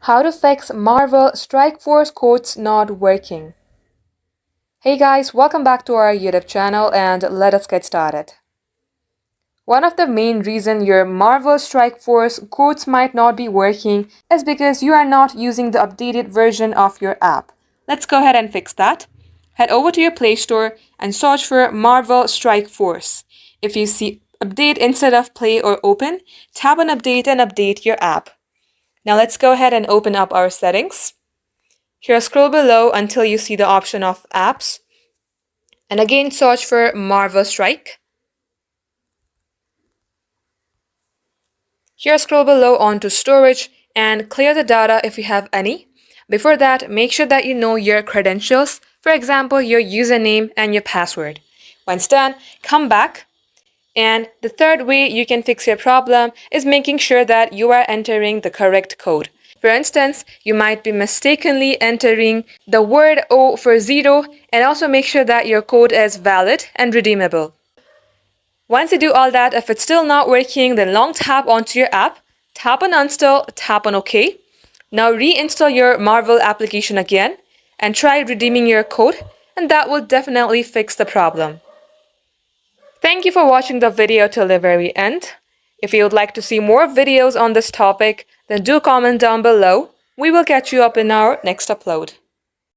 How to fix Marvel Strike Force codes not working. Hey guys, welcome back to our YouTube channel and let us get started. One of the main reasons your Marvel Strike Force codes might not be working is because you are not using the updated version of your app. Let's go ahead and fix that. Head over to your Play Store and search for Marvel Strike Force. If you see update instead of play or open, tap on update and update your app. Now let's go ahead and open up our settings. Here, scroll below until you see the option of apps. And again, search for Marvel Strike. Here, scroll below onto storage and clear the data if you have any. Before that, make sure that you know your credentials, for example, your username and your password. Once done, come back. And the third way you can fix your problem is making sure that you are entering the correct code. For instance, you might be mistakenly entering the word O for 0, and also make sure that your code is valid and redeemable. Once you do all that, if it's still not working, then long tap onto your app, tap on uninstall, tap on OK. Now reinstall your Marvel application again and try redeeming your code, and that will definitely fix the problem. Thank you for watching the video till the very end. If you would like to see more videos on this topic, then do comment down below. We will catch you up in our next upload.